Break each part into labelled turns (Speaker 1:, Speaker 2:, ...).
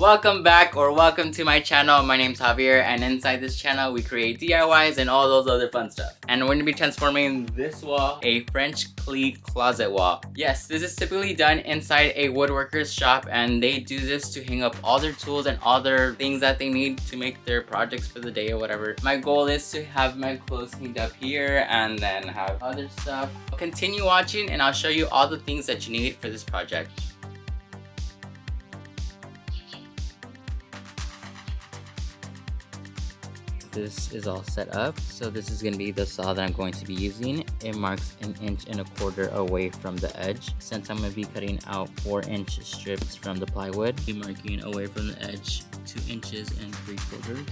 Speaker 1: Welcome back or welcome to my channel. My name's Javier, and inside this channel we create DIYs and all those other fun stuff. And we're going to be transforming this wall a French Cleat Closet wall. Yes, this is typically done inside a woodworker's shop, and they do this to hang up all their tools and all their things that they need to make their projects for the day or whatever. My goal is to have my clothes hanged up here and then have other stuff. Continue watching and I'll show you all the things that you need for this project. This is all set up, so this is going to be the saw that I'm going to be using. It marks 1.25 inches away from the edge. Since I'm going to be cutting out 4-inch strips from the plywood, I'll be marking away from the edge 2 inches and 3/4.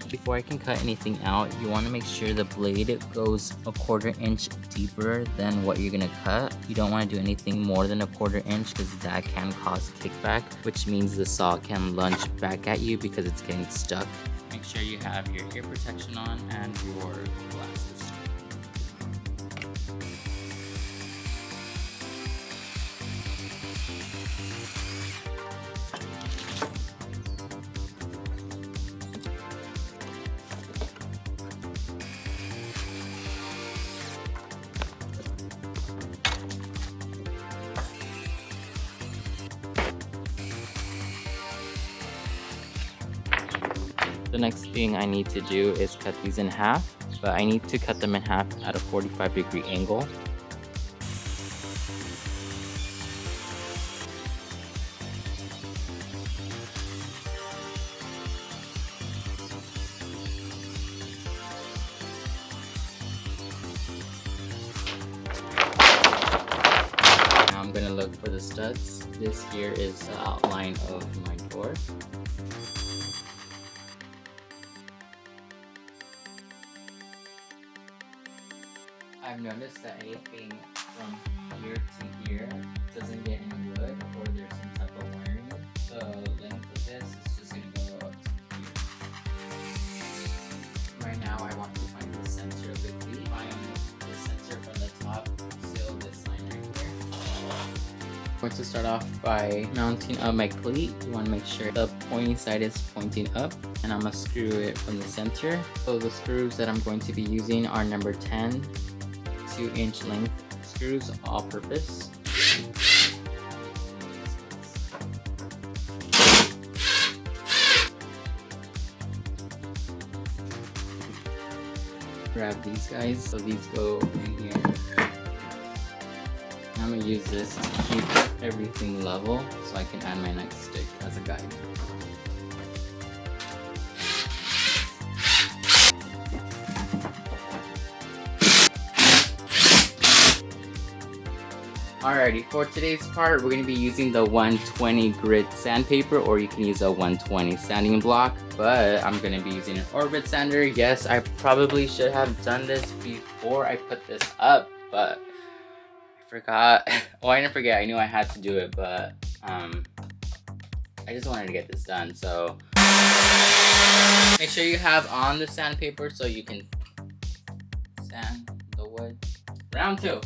Speaker 1: Before I can cut anything out, you want to make sure the blade goes 1/4 inch deeper than what you're going to cut. You don't want to do anything more than 1/4 inch because that can cause kickback, which means the saw can lunge back at you because it's getting stuck. Make sure you have your ear protection on and your glasses. The next thing I need to do is cut these in half, but I need to cut them in half at a 45-degree angle. Now I'm gonna look for the studs. This here is the outline of my door. I've noticed that anything from here to here doesn't get any wood or there's some type of wiring. The length of this is just going to go up to here. Right now I want to find the center of the cleat. Find the center from the top, seal this line right here. I'm going to start off by mounting up my cleat. You want to make sure the pointy side is pointing up, and I'm going to screw it from the center. So the screws that I'm going to be using are number 10. 2-inch length screws, all purpose. Grab these guys, so these go in here. I'm gonna use this to keep everything level so I can add my next stick as a guide. Alrighty, for today's part, we're going to be using the 120 grit sandpaper, or you can use a 120 sanding block, but I'm going to be using an orbit sander. Yes, I probably should have done this before I put this up, but I forgot. Well, I didn't forget, I knew I had to do it, but I just wanted to get this done. So make sure you have on the sandpaper so you can sand the wood. Round 2.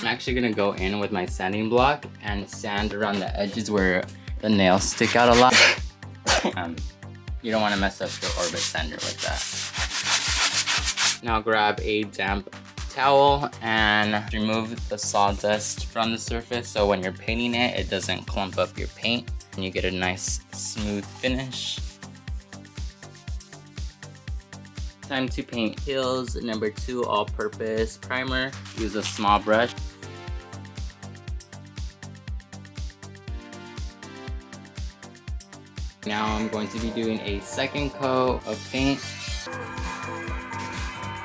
Speaker 1: I'm actually gonna go in with my sanding block and sand around the edges where the nails stick out a lot. You don't want to mess up the orbit sander with that. Now grab a damp towel and remove the sawdust from the surface so when you're painting it, it doesn't clump up your paint and you get a nice smooth finish. Time to paint heels. Number 2 all-purpose primer. Use a small brush. Now I'm going to be doing a second coat of paint.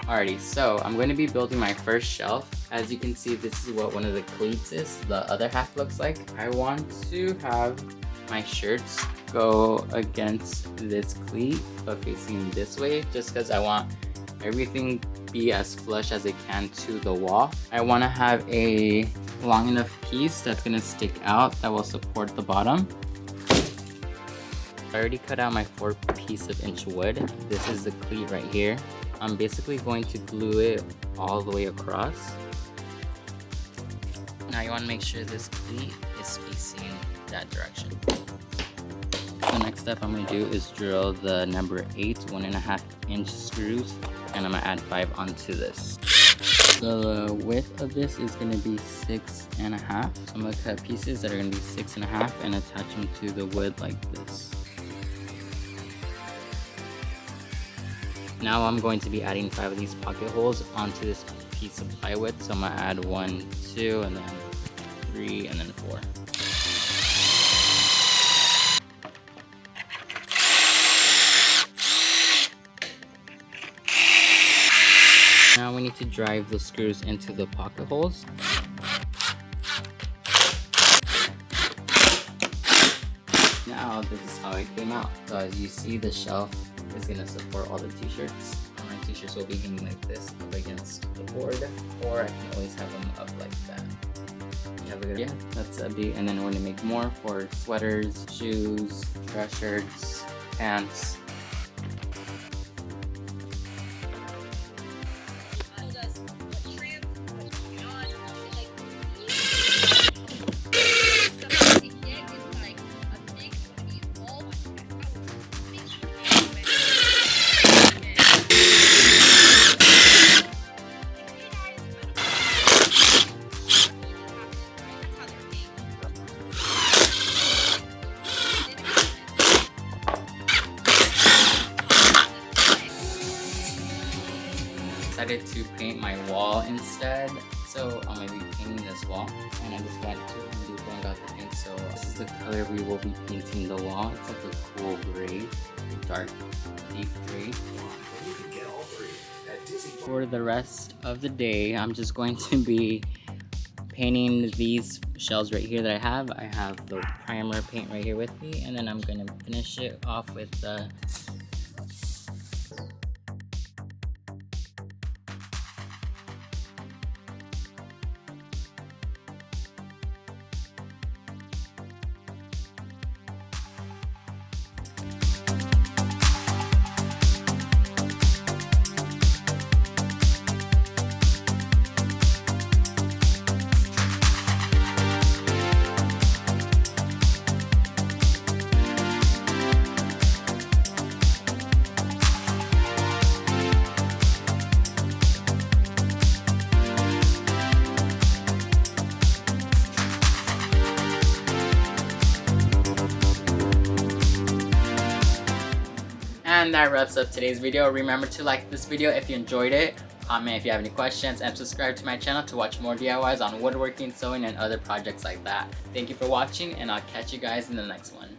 Speaker 1: Alrighty, so I'm going to be building my first shelf. As you can see, this is what one of the cleats is. The other half looks like. I want to have my shirts go against this cleat, but facing this way, just because I want everything be as flush as it can to the wall. I want to have a long enough piece that's going to stick out that will support the bottom. I already cut out my 4 piece of inch wood. This is the cleat right here. I'm basically going to glue it all the way across. Now you want to make sure this cleat is facing that direction. The next step I'm going to do is drill the number 8 1.5 inch screws, and I'm going to add 5 onto this. The width of this is going to be 6.5. So I'm going to cut pieces that are going to be 6.5 and attach them to the wood like this. Now I'm going to be adding 5 of these pocket holes onto this piece of plywood. So I'm going to add 1, 2, and then 3, and then 4. Now we need to drive the screws into the pocket holes. Now this is how it came out. So as you see, the shelf is going to support all the t-shirts. My t-shirts will be hanging like this up against the board, or I can always have them up like that. Yeah, that's a B. And then we're going to make more for sweaters, shoes, dress shirts, pants. Decided to paint my wall instead, so I'm going to be painting this wall, and I just went to Home Depot and got the paint. So this is the color we will be painting the wall. It's like a cool gray, dark deep gray. For the rest of the day, I'm just going to be painting these shells right here that I have. I have the primer paint right here with me, and then I'm going to finish it off with the And that wraps up today's video. Remember to like this video if you enjoyed it, comment if you have any questions, and subscribe to my channel to watch more DIYs on woodworking, sewing, and other projects like that. Thank you for watching, and I'll catch you guys in the next one.